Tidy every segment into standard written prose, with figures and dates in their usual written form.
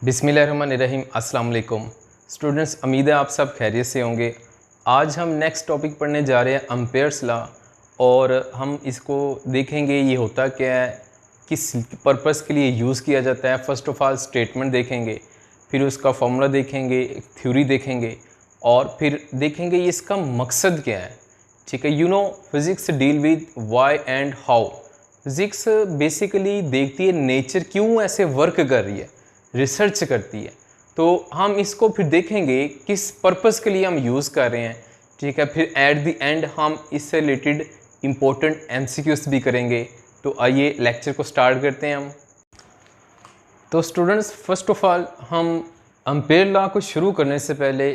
बिस्मिल्लाहिर्रहमानिर्रहीम। अस्सलाम वालेकुम स्टूडेंट्स, उम्मीद है आप सब खैरियत से होंगे। आज हम नेक्स्ट टॉपिक पढ़ने जा रहे हैं अम्पेयर्स लॉ, और हम इसको देखेंगे ये होता क्या है, किस पर्पस के लिए यूज़ किया जाता है। फ़र्स्ट ऑफ़ ऑल स्टेटमेंट देखेंगे, फिर उसका फॉर्मूला देखेंगे, थ्योरी देखेंगे, और फिर देखेंगे ये इसका मकसद क्या है। ठीक है, you know physics deal with why and how. Physics basically देखती है नेचर क्यों ऐसे वर्क कर रही है, रिसर्च करती है। तो हम इसको फिर देखेंगे किस पर्पस के लिए हम यूज़ कर रहे हैं। ठीक है, फिर एट द एंड हम इससे रिलेटेड इम्पोर्टेंट एमसीक्यूज भी करेंगे। तो आइए लेक्चर को स्टार्ट करते हैं हम। तो स्टूडेंट्स, फर्स्ट ऑफ ऑल हम एम्पेयर लॉ को शुरू करने से पहले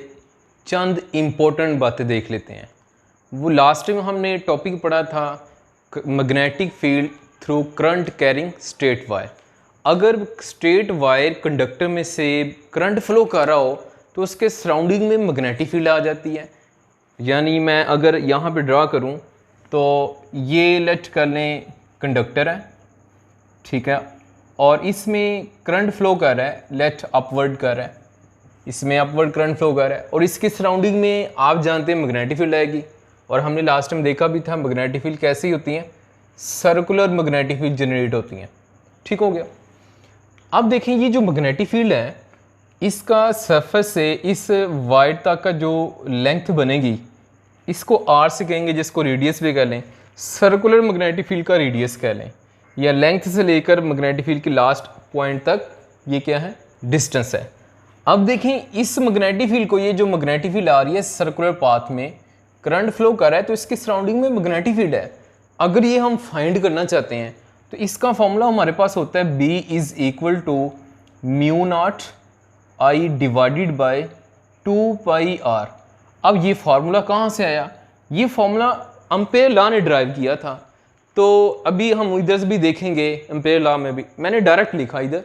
चंद इम्पोर्टेंट बातें देख लेते हैं। वो लास्ट टाइम हमने टॉपिक पढ़ा था magnetic field through current carrying straight wire. अगर स्ट्रेट वायर कंडक्टर में से करंट फ्लो कर रहा हो तो उसके सराउंडिंग में मैग्नेटिक फील्ड आ जाती है। यानी मैं अगर यहाँ पे ड्रा करूँ तो ये लेट कर लें कंडक्टर है, ठीक है, और इसमें करंट फ्लो कर रहा है, लेट अपवर्ड कर रहा है, इसमें अपवर्ड करंट फ्लो कर रहा है, और इसके सराउंडिंग में आप जानते हैं मैग्नेटिक फील्ड आएगी। और हमने लास्ट टाइम देखा भी था मैग्नेटिक फील्ड कैसी होती हैं, सर्कुलर मैग्नेटिक फील्ड जनरेट होती हैं। ठीक हो गया। अब देखें ये जो मैग्नेटिक फील्ड है, इसका सरफेस से इस वायर तक का जो लेंथ बनेगी इसको आर से कहेंगे, जिसको रेडियस भी कह लें। सर्कुलर मैग्नेटिक फील्ड का रेडियस कह लें, या लेंथ से लेकर मैग्नेटिक फील्ड के लास्ट पॉइंट तक ये क्या है, डिस्टेंस है। अब देखें इस मैग्नेटिक फील्ड को, ये जो मैग्नेटिक फील्ड आ रही है सर्कुलर पाथ में करंट फ्लो कर रहा है, तो इसके सराउंडिंग में मैग्नेटिक फील्ड है। अगर ये हम फाइंड करना चाहते हैं तो इसका फॉर्मूला हमारे पास होता है B is equal to mu naught I divided by 2πr। अब ये फार्मूला कहाँ से आया? ये फार्मूला एम्पेयर लॉ ने ड्राइव किया था। तो अभी हम इधर से भी देखेंगे, एम्पेयर लॉ में भी मैंने डायरेक्ट लिखा इधर,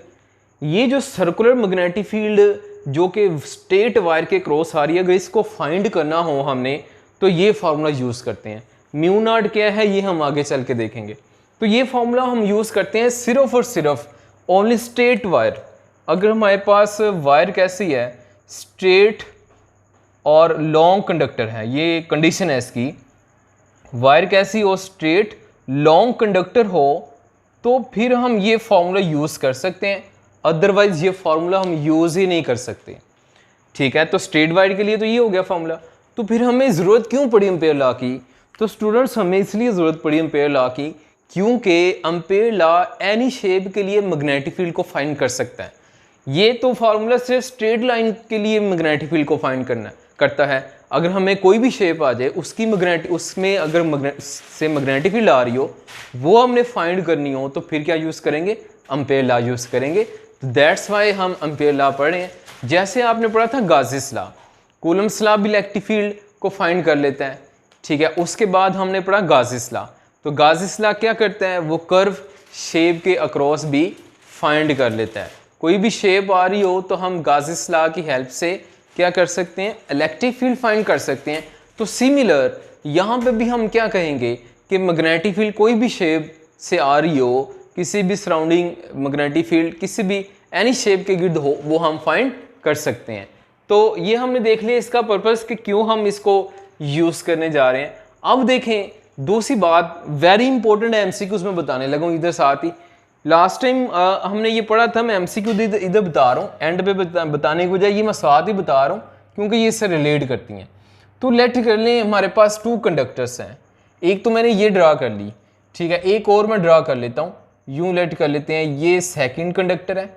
ये जो सर्कुलर मैग्नेटिक फील्ड जो कि स्ट्रेट वायर के क्रॉस आ रही है, अगर इसको फाइंड करना हो हमने तो ये फार्मूला यूज़ करते हैं। म्यू नॉट क्या है ये हम आगे चल के देखेंगे। तो ये फॉर्मूला हम यूज़ करते हैं सिर्फ और सिर्फ ओनली स्ट्रेट वायर। अगर हमारे पास वायर कैसी है, स्ट्रेट और लॉन्ग कंडक्टर है, ये कंडीशन है इसकी, वायर कैसी हो, स्ट्रेट लॉन्ग कंडक्टर हो, तो फिर हम ये फार्मूला यूज़ कर सकते हैं। अदरवाइज ये फार्मूला हम यूज़ ही नहीं कर सकते। ठीक है, तो स्ट्रेट वायर के लिए तो ये हो गया फार्मूला। तो फिर हमें ज़रूरत क्यों पड़ी एम्पेयर लॉ की? तो स्टूडेंट्स, हमें इसलिए ज़रूरत पड़ी एम्पेयर लॉ की क्योंकि एम्पेयर लॉ एनी शेप के लिए मैग्नेटिक फील्ड को फाइंड कर सकता है। ये तो फार्मूला सिर्फ स्ट्रेट लाइन के लिए मैग्नेटिक फील्ड को फाइंड करता है। अगर हमें कोई भी शेप आ जाए उसकी उसमें अगर मैग्नेटिक फील्ड आ रही हो, वो हमने फाइंड करनी हो, तो फिर क्या यूज़ करेंगे, एम्पेयर लॉ यूज़ करेंगे। तो दैट्स वाई हम एम्पेयर लॉ पढ़ रहे हैं। जैसे आपने पढ़ा था गाउस लॉ, कूलम्ब्स लॉ भी इलेक्ट्रिक फील्ड को फाइंड कर लेता है। ठीक है, उसके बाद हमने पढ़ा गाउस लॉ। तो गाउस लॉ क्या करता है, वो कर्व शेप के अक्रॉस भी फाइंड कर लेता है। कोई भी शेप आ रही हो तो हम गाउस लॉ की हेल्प से क्या कर सकते हैं, इलेक्ट्रिक फील्ड फाइंड कर सकते हैं। तो सिमिलर यहाँ पे भी हम क्या कहेंगे कि मैग्नेटिक फील्ड कोई भी शेप से आ रही हो, किसी भी सराउंडिंग मैग्नेटिक फील्ड किसी भी एनी शेप के गिर्द हो, वो हम फाइंड कर सकते हैं। तो ये हमने देख लिया इसका पर्पस कि क्यों हम इसको यूज़ करने जा रहे हैं। अब देखें दूसरी बात, वेरी इंपॉर्टेंट है, एमसीक्यूज में बताने लगा इधर साथ ही। लास्ट टाइम हमने ये पढ़ा था, मैं एमसीक्यू इधर बता रहा हूँ, एंड पे बताने की बजाय ये मैं साथ ही बता रहा हूँ क्योंकि ये इससे रिलेट करती हैं। तो लेट कर लें हमारे पास 2 कंडक्टर्स हैं। एक तो मैंने ये ड्रा कर ली, ठीक है, एक और मैं ड्रा कर लेता हूँ। यूँ लेट कर लेते हैं, ये सेकेंड कंडक्टर है,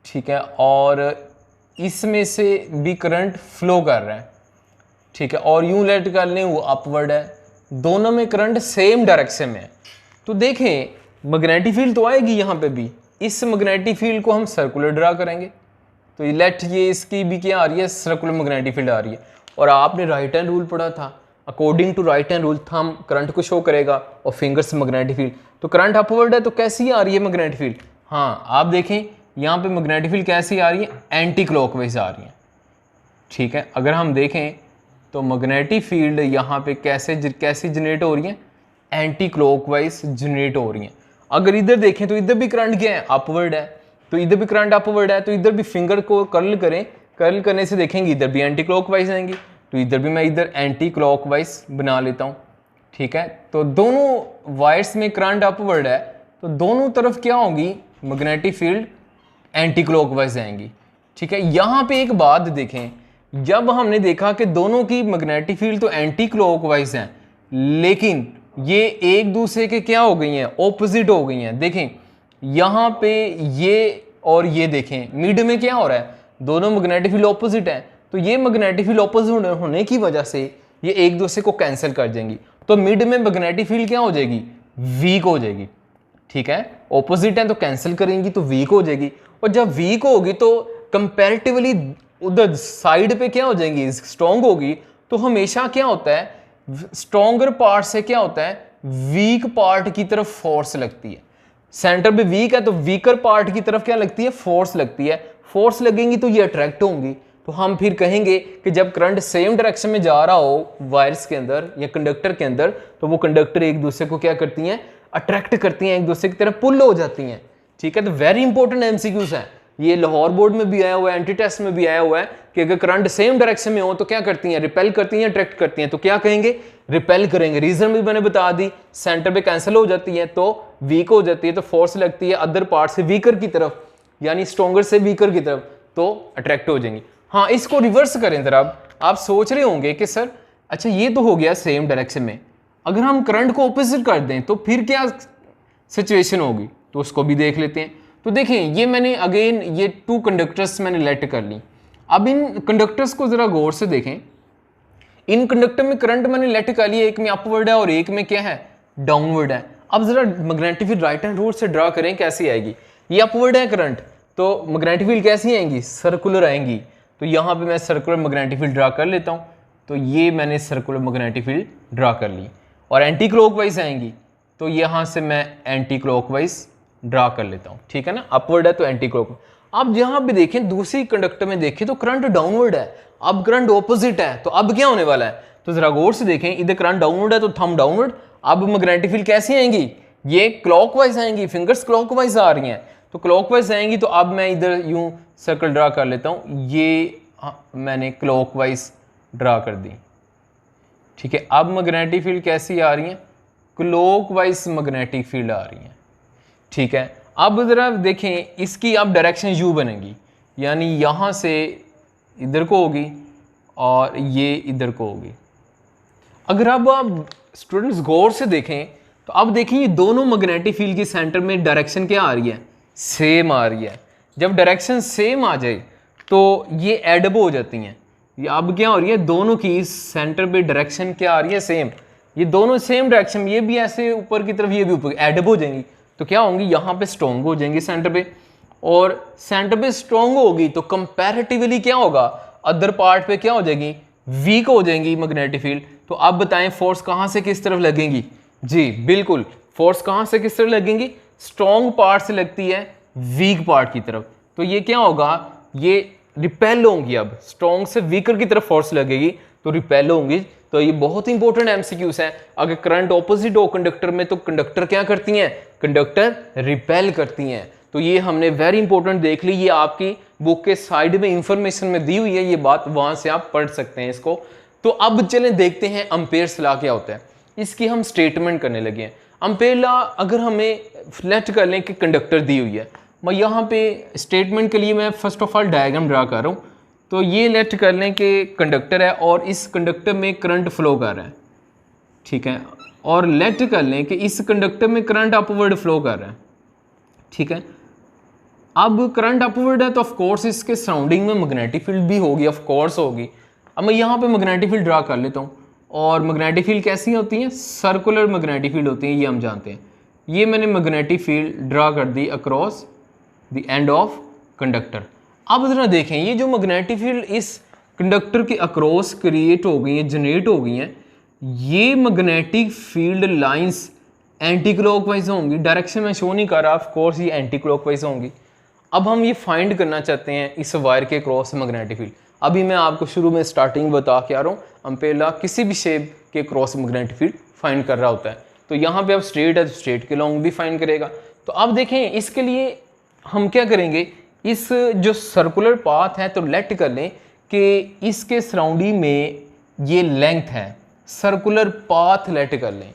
ठीक है, और इसमें से भी करंट फ्लो कर रहा है, ठीक है, और यूँ लेट कर लें वो अपवर्ड है। दोनों में करंट सेम डायरेक्शन में है। तो देखें मैग्नेटिक फील्ड तो आएगी यहाँ पे भी, इस मैग्नेटिक फील्ड को हम सर्कुलर ड्रा करेंगे। तो लेट ये इसकी भी क्या आ रही है, सर्कुलर मैग्नेटिक फील्ड आ रही है। और आपने राइट हैंड रूल पढ़ा था, according to right hand rule thumb current को शो करेगा और फिंगर्स मैग्नेटिक फील्ड। तो करंट अपवर्ड है तो कैसी आ रही है मैग्नेटिक फील्ड? हाँ, आप देखें यहाँ पे मैग्नेटिक फील्ड कैसी आ रही है, एंटी क्लॉकवाइज आ रही है। ठीक है, अगर हम देखें तो मैग्नेटिक फील्ड यहाँ पे कैसी जनरेट हो रही है, एंटी क्लॉकवाइज जनरेट हो रही है। अगर इधर देखें तो इधर भी करंट क्या है, अपवर्ड है। तो इधर भी करंट अपवर्ड है, तो इधर भी फिंगर को कर्ल करें, कर्ल करने से देखेंगे इधर भी एंटी क्लॉकवाइज आएंगी, तो इधर भी मैं इधर एंटी क्लॉकवाइज बना लेता हूँ। ठीक है, तो दोनों वायर्स में करंट अपवर्ड है, तो दोनों तरफ क्या होगी, मैग्नेटिक फील्ड एंटी क्लॉकवाइज आएंगी। ठीक है, यहाँ पे एक बात देखें, जब हमने देखा कि दोनों की मैग्नेटिक फील्ड तो एंटी क्लॉकवाइज हैं, लेकिन ये एक दूसरे के क्या हो गई हैं, ऑपोजिट हो गई हैं। देखें यहाँ पे ये और ये देखें, मिड में क्या हो रहा है, दोनों मैग्नेटिक फील्ड ऑपोजिट हैं, तो ये मैग्नेटिक फील्ड ऑपोजिट होने की वजह से ये एक दूसरे को कैंसिल कर देंगी, तो मिड में मैग्नेटिक फील्ड क्या हो जाएगी, वीक हो जाएगी। ठीक है, ऑपोजिट है तो कैंसिल करेंगी तो वीक हो जाएगी, और जब वीक होगी तो कंपैरेटिवली उधर साइड पे क्या हो जाएंगी, स्ट्रॉन्ग होगी। तो हमेशा क्या होता है, स्ट्रॉन्गर पार्ट से क्या होता है, वीक पार्ट की तरफ फोर्स लगती है। सेंटर पे वीक है तो वीकर पार्ट की तरफ क्या लगती है, फोर्स लगती है। फोर्स लगेंगी तो ये अट्रैक्ट होंगी, तो हम फिर कहेंगे कि जब करंट सेम डायरेक्शन में जा रहा हो वायर्स के अंदर या कंडक्टर के अंदर, तो वो कंडक्टर एक दूसरे को क्या करती हैं, अट्रैक्ट करती हैं, एक दूसरे की तरफ पुल हो जाती हैं। ठीक है, तो वेरी इंपॉर्टेंट एमसीक्यूज है ये, लाहौर बोर्ड में भी आया हुआ है, एंटी टेस्ट में भी आया हुआ है कि अगर करंट सेम डायरेक्शन में हो तो क्या करती हैं, रिपेल करती हैं, अट्रैक्ट करती हैं, तो क्या कहेंगे, रिपेल करेंगे। रीजन भी मैंने बता दी, सेंटर पे कैंसिल हो जाती है तो वीक हो जाती है, तो फोर्स लगती है अदर पार्ट से वीकर की तरफ, यानी स्ट्रॉन्गर से वीकर की तरफ, तो अट्रैक्ट हो जाएंगी। हाँ, इसको रिवर्स करें जरा, आप सोच रहे होंगे कि सर अच्छा ये तो हो गया सेम डायरेक्शन में, अगर हम करंट को ऑपोजिट कर दें तो फिर क्या सिचुएशन होगी, तो उसको भी देख लेते हैं। तो देखें, ये मैंने अगेन ये 2 कंडक्टर्स मैंने लेट कर ली। अब इन कंडक्टर्स को जरा गौर से देखें, इन कंडक्टर में करंट मैंने लेट कर लिया, एक में अपवर्ड है और एक में क्या है, डाउनवर्ड है। अब जरा magnetic field right hand rule से ड्रा करें, कैसी आएगी, ये अपवर्ड है करंट, तो मैग्नेटिक फील्ड कैसी आएंगी, सर्कुलर आएंगी। तो यहाँ पे मैं सर्कुलर मैग्नेटिक फील्ड ड्रा कर लेता हूँ, तो ये मैंने सर्कुलर मैग्नेटिक फील्ड ड्रा कर ली। और एंटी क्लॉकवाइज आएंगी, तो यहाँ से मैं एंटी क्लॉकवाइज ड्रा कर लेता हूँ। ठीक है ना, अपवर्ड है तो एंटी क्लॉकवाइज। अब यहाँ पे देखें, दूसरी कंडक्टर में देखें तो करंट डाउनवर्ड है, अब करंट ऑपोजिट है, तो अब क्या होने वाला है, तो जरा गौर से देखें, इधर करंट डाउनवर्ड है तो थंब डाउनवर्ड, अब मैग्नेटिक फील्ड कैसी आएंगी, ये क्लॉकवाइज आएंगी, फिंगर्स क्लॉकवाइज आ रही हैं, तो क्लॉकवाइज आएंगी। तो अब मैं इधर यूं सर्कल ड्रा कर लेता हूँ, ये मैंने क्लॉकवाइज ड्रा कर दी। ठीक है, अब मैग्नेटिक फील्ड कैसी आ रही है, क्लॉकवाइज मैग्नेटिक फील्ड आ रही है। ठीक है, अब जरा देखें, इसकी अब डायरेक्शन यू बनेगी, यानी यहाँ से इधर को होगी और ये इधर को होगी। अगर अब आप स्टूडेंट्स गौर से देखें तो अब देखें, ये दोनों मैग्नेटिक फील्ड की सेंटर में डायरेक्शन क्या आ रही है, सेम आ रही है। जब डायरेक्शन सेम आ जाए तो ये एडब हो जाती हैं, ये अब क्या हो रही है, दोनों की सेंटर पे डायरेक्शन क्या आ रही है, सेम, ये दोनों सेम डायरेक्शन, ये भी ऐसे ऊपर की तरफ, ये भी ऊपर, एडब हो जाएंगी, तो क्या होंगी, यहाँ पे स्ट्रॉन्ग हो जाएंगी सेंटर पे, और सेंटर पे स्ट्रॉन्ग होगी तो कंपैरेटिवली क्या होगा, अदर पार्ट पे क्या हो जाएगी, वीक हो जाएंगी मैग्नेटिक फील्ड। तो अब बताएं फोर्स कहाँ से किस तरफ लगेंगी, जी बिल्कुल, फोर्स कहाँ से किस तरफ लगेंगी, स्ट्रॉन्ग पार्ट से लगती है वीक पार्ट की तरफ, तो ये क्या होगा, ये रिपेल होंगी, अब स्ट्रॉन्ग से वीकर की तरफ फोर्स लगेगी तो रिपेल होंगी। तो ये बहुत इंपॉर्टेंट एमसीक्यूज हैं। अगर करंट ऑपोजिट हो कंडक्टर में तो कंडक्टर क्या करती हैं, कंडक्टर रिपेल करती हैं। तो ये हमने वेरी इंपॉर्टेंट देख ली, ये आपकी बुक के साइड में इंफॉर्मेशन में दी हुई है, ये बात वहां से आप पढ़ सकते हैं इसको। तो अब चलें देखते हैं अम्पेयर्स लॉ क्या होता है, इसकी हम स्टेटमेंट करने लगे हैं। अम्पेयर लॉ अगर हमें लेट कर लें कि कंडक्टर दी हुई है, मैं यहाँ पे स्टेटमेंट के लिए मैं first of all diagram draw कर रहा हूँ। तो ये लेट कर लें कि कंडक्टर है और इस कंडक्टर में करंट फ्लो कर रहा है, ठीक है, और लेट कर लें कि इस कंडक्टर में करंट अपवर्ड फ्लो कर रहा है, ठीक है। अब करंट अपवर्ड है तो ऑफ कोर्स इसके सराउंडिंग में मैग्नेटिक फील्ड भी होगी, ऑफ कोर्स होगी। अब मैं यहाँ पे मैग्नेटिक फील्ड ड्रा कर लेता हूँ, और मैग्नेटिक फील्ड कैसी होती हैं, सर्कुलर मैग्नेटिक फील्ड होती हैं, ये हम जानते हैं। ये मैंने मैग्नेटिक फील्ड ड्रा कर दी across the end of conductor. अब जरा देखें, ये जो मैग्नेटिक फील्ड इस कंडक्टर के अक्रॉस क्रिएट हो गई है, जनरेट हो गई हैं, ये magnetic field lines anti clockwise होंगी। डायरेक्शन में शो नहीं कर रहा, ऑफ कोर्स ये एंटी क्लॉकवाइज होंगी। अब हम ये फाइंड करना चाहते हैं इस वायर के क्रॉस मैग्नेटिक फील्ड। अभी मैं आपको शुरू में स्टार्टिंग बता के आ रहा हूँ, अम्पेयर लॉ किसी भी शेप के क्रॉस मैग्नेटिक फील्ड फाइंड कर रहा होता है। तो यहाँ पे अब स्ट्रेट है तो स्ट्रेट के लॉन्ग भी फाइंड करेगा। तो अब देखें, इसके लिए हम क्या करेंगे, इस जो सर्कुलर पाथ है तो लेट कर लें कि इसके सराउंडिंग में ये लेंथ है, सर्कुलर पाथ लेट कर लें।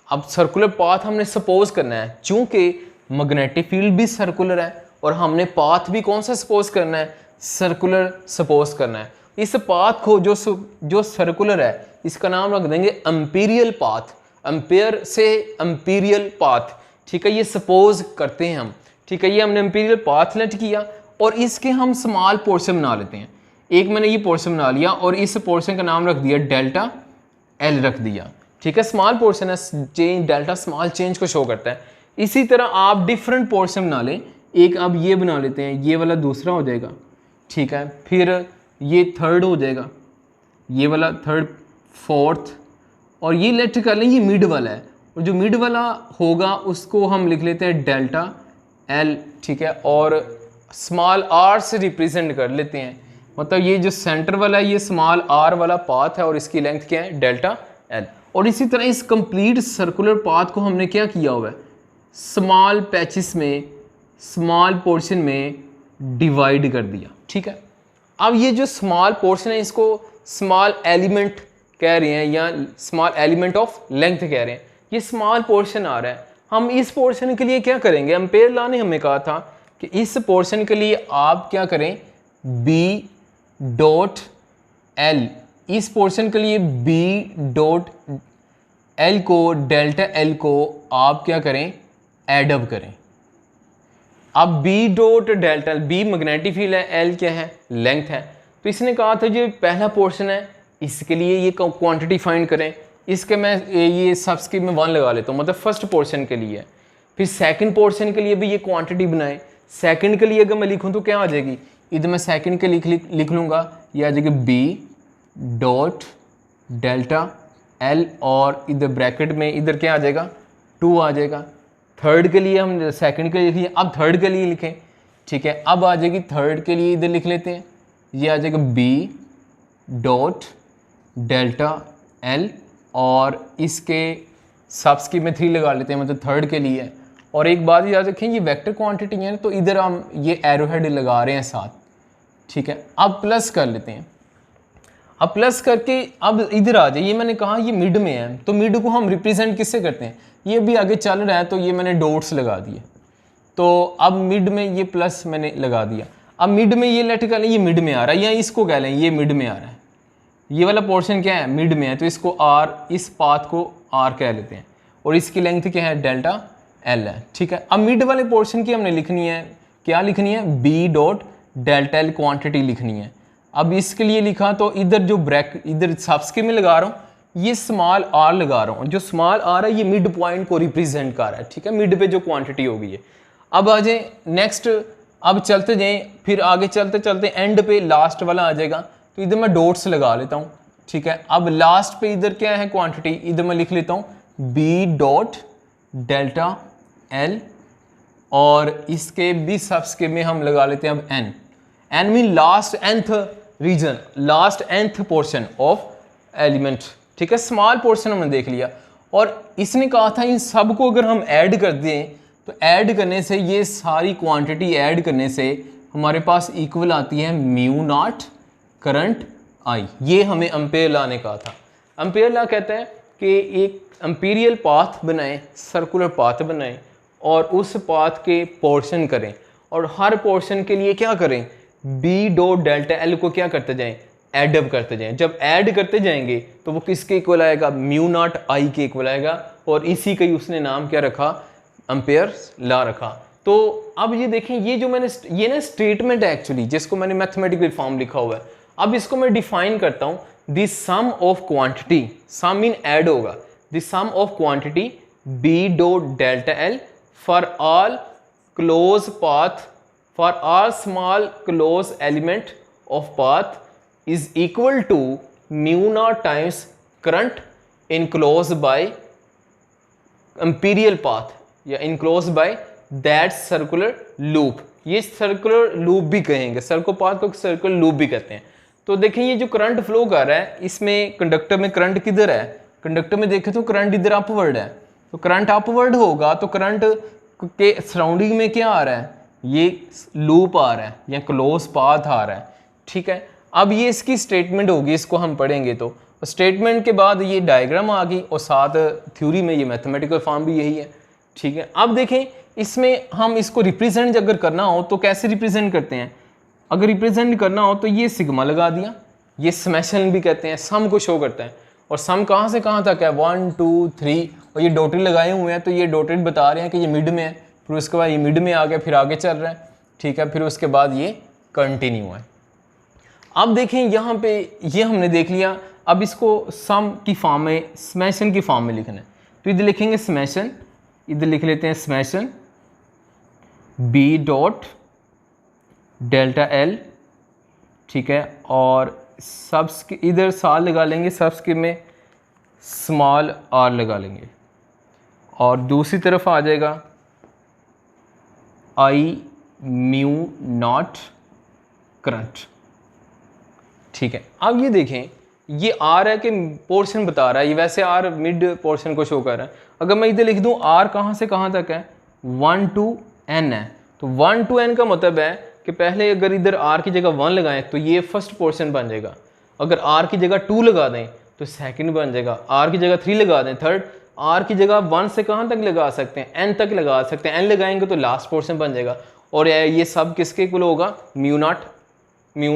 अब सर्कुलर पाथ हमने सपोज करना है, चूंकि मैग्नेटिक फील्ड भी सर्कुलर है और हमने पाथ भी कौन सा सपोज करना है, सर्कुलर सपोज करना है। इस पाथ को जो सर्कुलर है इसका नाम रख देंगे एम्पीरियल पाथ, एम्पेयर से एम्पीरियल पाथ, ठीक है, ये सपोज करते हैं हम, ठीक है। ये हमने एम्पीरियल पाथ लेट किया और इसके हम स्मॉल पोर्शन बना लेते हैं। एक मैंने ये पोर्शन बना लिया और इस पोर्शन का नाम रख दिया डेल्टा एल रख दिया, ठीक है। स्मॉल पोर्शन है, चेंज डेल्टा स्मॉल चेंज को शो करता है। इसी तरह आप डिफरेंट पोर्शन बना लें, एक अब ये बना लेते हैं, ये वाला दूसरा हो जाएगा, ठीक है, फिर ये थर्ड हो जाएगा, ये वाला थर्ड, फोर्थ, और ये लेट कर लें ये मिड वाला है, और जो मिड वाला होगा उसको हम लिख लेते हैं डेल्टा एल, ठीक है, और स्मॉल आर से रिप्रेजेंट कर लेते हैं। मतलब ये जो सेंटर वाला है ये स्मॉल आर वाला पाथ है और इसकी लेंथ क्या है, डेल्टा एल। और इसी तरह इस कंप्लीट सर्कुलर पाथ को हमने क्या किया हुआ है, स्मॉल पैचेस में, स्मॉल पोर्शन में डिवाइड कर दिया, ठीक है। अब ये जो स्मॉल पोर्शन है इसको स्मॉल एलिमेंट कह रहे हैं या स्मॉल एलिमेंट ऑफ लेंथ कह रहे हैं। ये स्मॉल पोर्शन आ रहा है, हम इस पोर्शन के लिए क्या करेंगे, एम्पेयर लॉ ने हमें कहा था कि इस पोर्शन के लिए आप क्या करें, बी डॉट एल, इस पोर्शन के लिए बी डॉट एल को, डेल्टा एल को आप क्या करें, एडअप करें। अब B dot delta, B magnetic field है, एल क्या है, लेंथ है। तो इसने कहा था जो पहला पोर्शन है इसके लिए ये क्वांटिटी फाइंड करें, इसके मैं ये सबस्क्रिप्ट में 1 लगा लेता हूँ, मतलब फर्स्ट पोर्शन के लिए। फिर सेकंड पोर्शन के लिए भी ये क्वांटिटी बनाए, सेकंड के लिए अगर मैं लिखूँ तो क्या आ जाएगी, इधर मैं सेकंड के लिख लूँगा, ये आ जाएगी बी डॉट डेल्टा एल, और इधर ब्रैकेट में इधर क्या आ जाएगा, 2 आ जाएगा। थर्ड के लिए हम सेकंड के लिए लिखिए, अब थर्ड के लिए लिखें, ठीक है। अब आ जाएगी थर्ड के लिए, इधर लिख लेते हैं, ये आ जाएगा बी डॉट डेल्टा एल, और इसके सबस्क्रिप्ट में 3 लगा लेते हैं, मतलब थर्ड के लिए। और एक बात याद रखें, ये वेक्टर क्वांटिटी है तो इधर हम ये एरो हेड लगा रहे हैं साथ, ठीक है। अब प्लस कर लेते हैं, अब प्लस करके अब इधर आ जाए, ये मैंने कहा ये मिड में है तो मिड को हम रिप्रेजेंट किससे करते हैं, ये भी आगे चल रहा है तो ये मैंने डॉट्स लगा दिए, तो अब मिड में ये प्लस मैंने लगा दिया। अब मिड में ये लेट कर लें, ये मिड में आ रहा है, या इसको कह लें ये मिड में आ रहा है, ये वाला पोर्शन क्या है, मिड में है, तो इसको आर, इस पाथ को आर कह लेते हैं, और इसकी लेंथ क्या है, डेल्टा एल है, ठीक है। अब मिड वाले पोर्शन की हमने लिखनी है, क्या लिखनी है, B dot delta L quantity लिखनी है। अब इसके लिए लिखा तो इधर जो ब्रैकेट, इधर सबस्क्रिप्ट में लगा रहा हूँ, ये स्मॉल आर लगा रहा हूँ, जो स्मॉल आर है ये मिड पॉइंट को रिप्रेजेंट कर रहा है, ठीक है, मिड पे जो क्वांटिटी होगी ये। अब आ जाए नेक्स्ट, अब चलते जाएं, फिर आगे चलते चलते एंड पे लास्ट वाला आ जाएगा, तो इधर मैं डॉट्स लगा लेता हूँ, ठीक है। अब लास्ट पे इधर क्या है क्वांटिटी, इधर मैं लिख लेता हूँ बी डॉट डेल्टा एल, और इसके भी सबस्क्रिप्ट में हम लगा लेते हैं अब N, N mean last nth region, last nth portion of element, ठीक है। स्मॉल पोर्शन हमने देख लिया, और इसने कहा था इन सब को अगर हम ऐड कर दें तो ऐड करने से, ये सारी क्वांटिटी ऐड करने से हमारे पास इक्वल आती है म्यू नॉट करंट आई। ये हमें एम्पेयर लॉ ने कहा था। एम्पेयर लॉ कहता है कि एक एम्पीरियल पाथ बनाएं, सर्कुलर पाथ बनाएं, और उस पाथ के पोर्शन करें, और हर पोर्शन के लिए क्या करें, बी डॉट डेल्टा एल को क्या करते जाएं, एडअप करते जाएं। जब ऐड करते जाएंगे तो वो किसके इक्वल आएगा, म्यू नॉट आई के इक्वल आएगा, और इसी का ही उसने नाम क्या रखा, एम्पेयर लॉ रखा। तो अब ये देखें, ये जो मैंने ये ना स्टेटमेंट है एक्चुअली, जिसको मैंने मैथमेटिकल फॉर्म लिखा हुआ है। अब इसको मैं डिफाइन करता हूँ, the sum of quantity, sum mean add होगा, the sum of quantity B dot delta L for all close path, for all small closed element of path is equal to mu naught times current enclosed by imperial path या enclosed by that circular loop। ये circular loop भी कहेंगे, circular path को circular loop भी कहते हैं। तो देखिए ये जो करंट फ्लो कर रहा है, इसमें कंडक्टर में करंट किधर है, कंडक्टर में देखें तो करंट इधर अपवर्ड है, तो करंट अपवर्ड होगा तो करंट के सराउंडिंग में क्या आ रहा है, ये लूप आ रहा है या क्लोज पाथ आ रहा है, ठीक है। अब ये इसकी स्टेटमेंट होगी, इसको हम पढ़ेंगे तो स्टेटमेंट के बाद ये डायग्राम आ गई और साथ थ्योरी में ये मैथमेटिकल फॉर्म भी यही है, ठीक है। अब देखें इसमें हम इसको रिप्रेजेंट अगर करना हो तो कैसे रिप्रेजेंट करते हैं। अगर रिप्रेजेंट करना हो तो ये सिग्मा लगा दिया, ये समेशन भी कहते हैं, सम को शो करता है। और सम कहाँ से कहाँ तक है, 1 2 3, और ये डॉटेड लगाए हुए हैं तो ये डॉटेड बता रहे हैं कि ये मिड में है, फिर उसके बाद ये मिड में आ गया, फिर आगे चल रहा है, ठीक है। फिर उसके बाद ये कंटिन्यू है। अब देखें यहाँ पे ये हमने देख लिया। अब इसको सम की फॉर्म में, समेशन की फॉर्म में लिखना है, तो इधर लिखेंगे समेशन, इधर लिख लेते हैं summation B dot delta L, ठीक है। और सबस इधर साल लगा लेंगे, सबस्क्रिप्ट में स्मॉल आर लगा लेंगे, और दूसरी तरफ आ जाएगा आई म्यू नॉट करंट, ठीक है। अब ये देखें ये आर है कि पोर्शन बता रहा है, ये वैसे आर मिड पोर्शन को शो कर रहा है। अगर मैं इधर लिख दूं आर कहाँ से कहाँ तक है, 1 to n है, तो 1 to n का मतलब है कि पहले अगर इधर r की जगह 1 लगाएं तो ये फर्स्ट पोर्शन बन जाएगा, अगर r की जगह 2 लगा दें तो सेकंड बन जाएगा, r की जगह 3 लगा दें थर्ड, r की जगह 1 से कहाँ तक लगा सकते हैं, n तक लगा सकते हैं, n लगाएंगे तो लास्ट पोर्शन बन जाएगा। और ये सब किसके इक्वल होगा, म्यू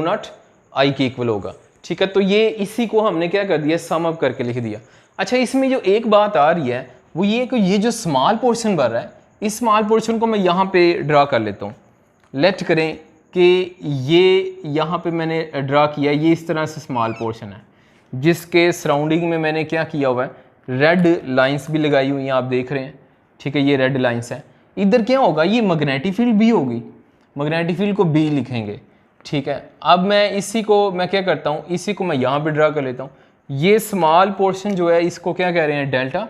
नॉट आई के इक्वल होगा, ठीक है। तो ये इसी को हमने क्या कर दिया, सम अप करके लिख दिया। अच्छा, इसमें जो एक बात आ रही है वो ये कि ये जो स्मॉल पोर्शन बन रहा है, इस स्मॉल पोर्शन को मैं यहाँ पे ड्रा कर लेता हूँ। लेट करें कि ये यहाँ पे मैंने ड्रा किया, ये इस तरह से स्मॉल पोर्शन है जिसके सराउंडिंग में मैंने क्या किया हुआ है, रेड लाइंस भी लगाई हुई हैं, आप देख रहे हैं, ठीक है। ये रेड लाइंस है। इधर क्या होगा, ये मैग्नेटिक फील्ड भी होगी, मैग्नेटिक फील्ड को बी लिखेंगे, ठीक है। अब मैं इसी को मैं क्या करता हूँ, इसी को मैं यहाँ पे ड्रा कर लेता हूँ। ये स्मॉल पोर्शन जो है इसको क्या कह रहे हैं, डेल्टा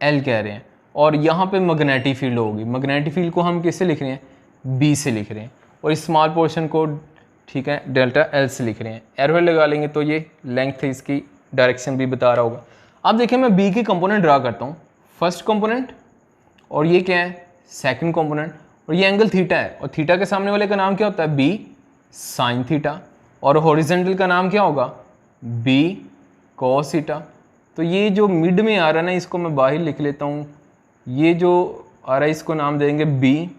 एल कह रहे हैं, और यहाँ पे मैग्नेटिक फील्ड होगी। मैग्नेटिक फील्ड को हम किससे लिख रहे हैं, बी से लिख रहे हैं, और इस स्मॉल पोर्शन को, ठीक है, डेल्टा एल से लिख रहे हैं। एरो लगा लेंगे तो ये लेंथ इसकी डायरेक्शन भी बता रहा होगा। अब देखिए मैं बी के कंपोनेंट ड्रा करता हूँ, फर्स्ट कंपोनेंट, और ये क्या है, सेकंड कंपोनेंट, और ये एंगल थीटा है, और थीटा के सामने वाले का नाम क्या होता है, बी साइन थीटा, और हॉरिजॉन्टल का नाम क्या होगा, बी कॉस थीटा। तो ये जो मिड में आ रहा है ना, इसको मैं बाहर लिख लेता हूँ, ये जो आ रहा है इसको नाम देंगे बी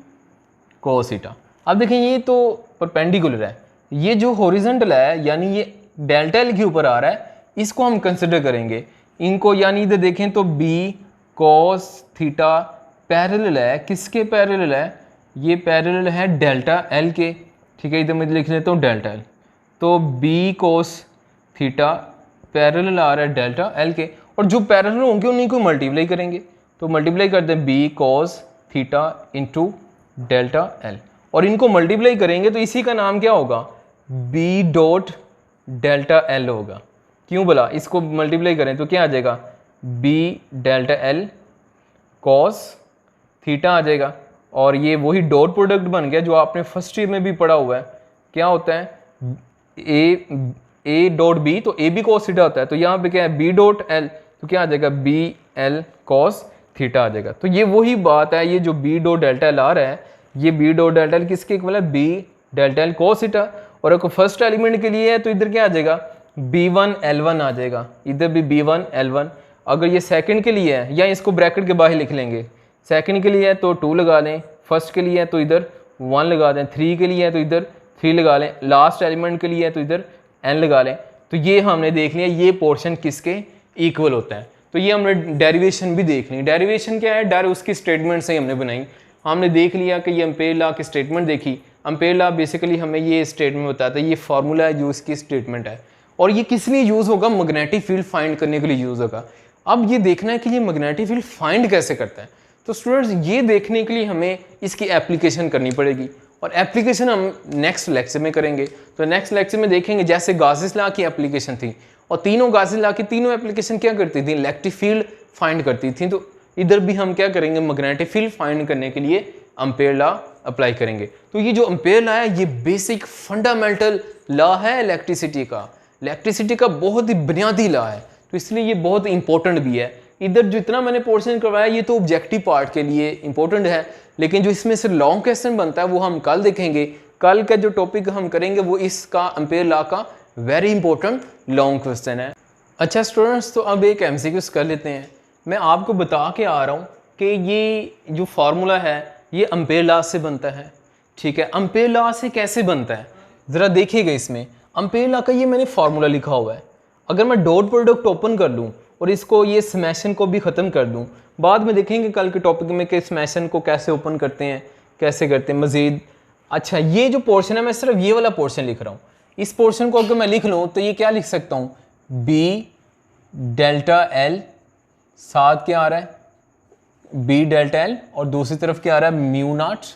कॉस थीटा। अब देखें ये तो परपेंडिकुलर है, ये जो हॉरिजॉन्टल है यानी ये डेल्टा एल के ऊपर आ रहा है, इसको हम कंसिडर करेंगे इनको, यानी इधर देखें तो बी कॉस थीटा पैरेलल है, किसके पैरेलल है, ये पैरेलल है डेल्टा एल के, ठीक है। इधर मैं लिख लेता हूँ डेल्टा एल, तो बी कोस थीटा पैरेलल आ रहा है डेल्टा एल के, और जो पैरेलल होंगे उन्हीं को मल्टीप्लाई करेंगे, तो मल्टीप्लाई करते हैं B cos theta into delta L, और इनको मल्टीप्लाई करेंगे तो इसी का नाम क्या होगा, बी डॉट डेल्टा एल होगा। क्यों बोला, इसको मल्टीप्लाई करें तो क्या आ जाएगा, B delta L cos theta आ जाएगा, और ये वही डॉट प्रोडक्ट बन गया जो आपने फर्स्ट ईयर में भी पढ़ा हुआ है, क्या होता है ए डॉट बी, तो ए बी कॉस थीटा होता है, तो यहाँ पे क्या है बी डॉट एल, तो क्या आ जाएगा बी एल कॉस थीटा आ जाएगा। तो ये वही बात है, ये जो बी डॉट डेल्टा एल आ रहा है, ये बी डॉट डेल्टा एल किसके इक्वल है, B delta L cos theta, और अगर फर्स्ट एलिमेंट के लिए है तो इधर क्या आ जाएगा, b1 l1 आ जाएगा, इधर भी b1 l1। अगर ये सेकंड के लिए है, या इसको ब्रैकेट के बाहर लिख लेंगे, सेकंड के लिए है तो 2 लगा दें, फर्स्ट के लिए है तो इधर 1 लगा दें, 3 के लिए है तो इधर 3 लगा लें, लास्ट एलिमेंट के लिए है तो इधर n लगा लें। तो ये हमने देख लिया ये पोर्शन किसके इक्वल होता है। तो ये हमने डेरिवेशन भी देख ली। डेरिवेशन क्या है, डायरेक्ट उसकी स्टेटमेंट से ही हमने बनाई। हमने देख लिया कि ये एम्पेयर लॉ की स्टेटमेंट देखी। एम्पेयर लॉ बेसिकली हमें ये स्टेटमेंट बताता है, ये फार्मूला है जो इसकी स्टेटमेंट है, और ये किस लिए यूज़ होगा, मैग्नेटिक फील्ड फाइंड करने के लिए यूज़ होगा। अब ये देखना है कि ये मैग्नेटिक फील्ड फाइंड कैसे करता है। तो स्टूडेंट्स ये देखने के लिए हमें इसकी एप्लीकेशन करनी पड़ेगी, और एप्लीकेशन हम नेक्स्ट लेक्चर में करेंगे। तो नेक्स्ट लेक्चर में देखेंगे जैसे गासेस लॉ की एप्लीकेशन थी, और तीनों गासेस लॉ की तीनों एप्लीकेशन क्या करती थी, इलेक्ट्रिक फील्ड फाइंड करती थी। तो इधर भी हम क्या करेंगे, मैग्नेटिक फील्ड फाइंड करने के लिए एम्पेयर लॉ अप्लाई करेंगे। तो ये जो एम्पेयर लॉ है ये बेसिक फंडामेंटल लॉ है इलेक्ट्रिसिटी का, बहुत ही बुनियादी लॉ है, तो इसलिए ये बहुत इंपॉर्टेंट भी है इधर जितना मैंने पोर्शन करवाया ये तो ऑब्जेक्टिव पार्ट के लिए इंपॉर्टेंट है, लेकिन जो इसमें से लॉन्ग क्वेश्चन बनता है वो हम कल देखेंगे। कल का जो टॉपिक हम करेंगे वो इसका एम्पेयर लॉ का वेरी इंपॉर्टेंट लॉन्ग क्वेश्चन है। अच्छा स्टूडेंट्स, तो अब एक एमसीक्यूज कर लेते हैं। मैं आपको बता के आ रहा हूँ कि ये जो फार्मूला है ये एम्पेयर लॉ से बनता है। ठीक है, एम्पेयर लॉ से कैसे बनता है ज़रा देखिएगा। इसमें एम्पेयर लॉ का ये मैंने फार्मूला लिखा हुआ है। अगर मैं डॉट प्रोडक्ट ओपन कर लूँ और इसको ये समेशन को भी ख़त्म कर दूँ, बाद में देखेंगे कल के टॉपिक में कि समेशन को कैसे ओपन करते हैं, कैसे करते हैं मज़ीद। अच्छा, ये जो पोर्शन है मैं सिर्फ ये वाला पोर्शन लिख रहा हूँ। इस पोर्शन को अगर मैं लिख लूँ तो ये क्या लिख सकता हूँ, बी डेल्टा एल, साथ क्या आ रहा है बी डेल्टा एल, और दूसरी तरफ क्या आ रहा है म्यू नॉट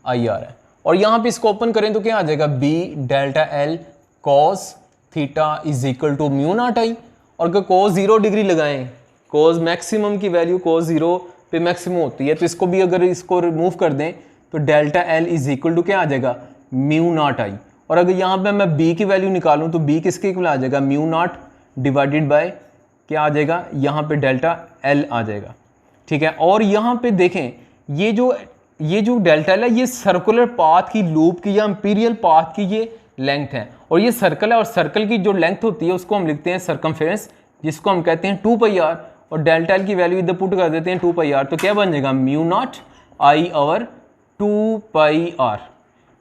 आई आ रहा है। और यहाँ पे इसको ओपन करें तो क्या आ जाएगा, B delta L cos theta is equal to mu naught I. और अगर कॉस 0 डिग्री लगाएं, कॉस मैक्सिमम की वैल्यू कॉस 0 पे मैक्सिमम होती है, तो इसको भी अगर इसको रिमूव कर दें तो delta L is equal to क्या आ जाएगा, म्यू नॉट आई। और अगर यहाँ पे मैं बी की वैल्यू निकालूं तो बी किसके इक्वल आ जाएगा, म्यू नॉट डिवाइडेड बाय क्या आ जाएगा, यहाँ पे डेल्टा एल आ जाएगा। ठीक है, और यहाँ पे देखें ये जो डेल्टा एल है ये सर्कुलर पाथ की लूप की या इंपीरियल पाथ की ये लेंथ है, और ये सर्कल है, और सर्कल की जो लेंथ होती है उसको हम लिखते हैं सर्कमफेरेंस, जिसको हम कहते हैं 2πr, और डेल्टा एल की वैल्यू इधर पुट कर देते हैं 2πr, तो क्या बन जाएगा म्यू नॉट आई ओवर 2πr।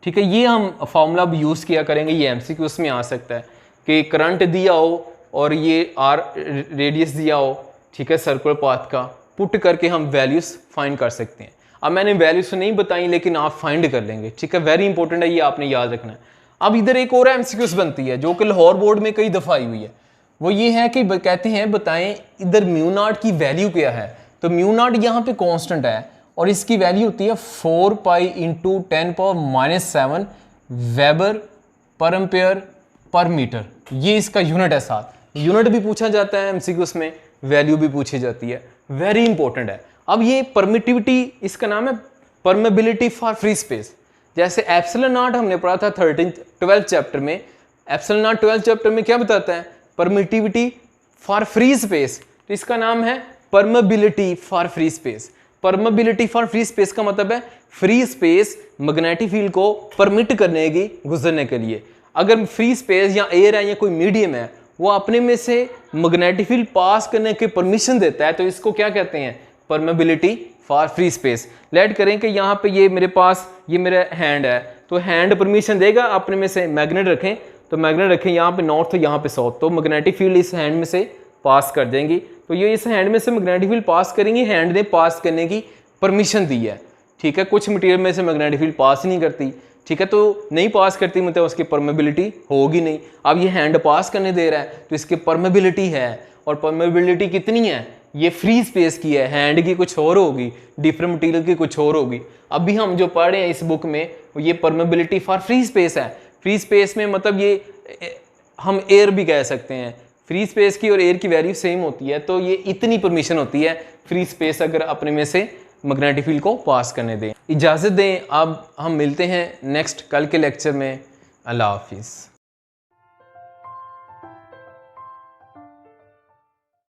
ठीक है, ये हम फॉर्मूला अब यूज़ किया करेंगे, ये एमसीक्यूज़ में आ सकता है कि करंट दिया हो और ये आर रेडियस दिया हो, ठीक है, सर्कुलर पाथ का, पुट करके हम वैल्यूज़ फाइंड कर सकते हैं। अब मैंने वैल्यूज़ नहीं बताई लेकिन आप फाइंड कर लेंगे। ठीक है, वेरी इंपॉर्टेंट है, ये आपने याद रखना है। अब इधर एक और एमसीक्यूज़ बनती है जो कि लाहौर बोर्ड में कई दफ़ा आई हुई है। वो ये है कि कहते हैं बताएं इधर म्यू नॉट की वैल्यू क्या है। तो म्यू नॉट यहाँ पे कांस्टेंट है और इसकी वैल्यू होती है 4π × 10⁻⁷ weber per ampere per metre. ये इसका यूनिट है। साथ यूनिट भी पूछा जाता है एमसीक्यूज़ में, वैल्यू भी पूछी जाती है, वेरी इंपॉर्टेंट है। अब ये परमिटिविटी, इसका नाम है परमेबिलिटी फॉर फ्री स्पेस। जैसे एप्सिलॉन नॉट हमने पढ़ा था 12th चैप्टर में। एप्सिलॉन नॉट 12th चैप्टर में क्या बताता है, परमिटिविटी फॉर फ्री स्पेस, तो इसका नाम है permeability for free space. Permeability for free space का मतलब है फ्री स्पेस मैग्नेटिक फील्ड को परमिट करने की, गुजरने के लिए। अगर फ्री स्पेस या एयर है या कोई मीडियम है वो अपने में से मैग्नेटिक फील्ड पास करने की परमिशन देता है, तो इसको क्या कहते हैं, permeability for free space. Let करें कि यहाँ पे ये मेरे पास ये मेरा हैंड है, तो हैंड परमिशन देगा अपने में से, मैग्नेट रखें तो मैग्नेट रखें यहाँ पे नॉर्थ तो यहाँ पे साउथ, तो मैग्नेटिक फील्ड इस हैंड में से पास कर देंगी। तो ये इस हैंड में से मैग्नेटिक फील्ड पास करेंगे, हैंड ने पास करने की परमिशन दी है। ठीक है, कुछ मटेरियल में से मैग्नेटिक फील्ड पास ही नहीं करती। ठीक है, तो नहीं पास करती मतलब उसकी परमेबिलिटी होगी नहीं। अब ये हैंड पास करने दे रहा है तो इसकी परमेबिलिटी है, और परमेबिलिटी कितनी है, ये फ्री स्पेस की है, हैंड की कुछ और होगी, डिफरेंट मटेरियल की कुछ और होगी। अभी हम जो पढ़ रहे हैं इस बुक में ये परमेबिलिटी फॉर फ्री स्पेस है। फ्री स्पेस में मतलब ये हम एयर भी कह सकते हैं, फ्री स्पेस की और एयर की वैल्यू सेम होती है, तो ये इतनी परमिशन होती है फ्री स्पेस अगर अपने में से मैग्नेटिक फील्ड को पास करने दें। इजाज़त दें, अब हम मिलते हैं नेक्स्ट कल के लेक्चर में। अल्लाह हाफिज़।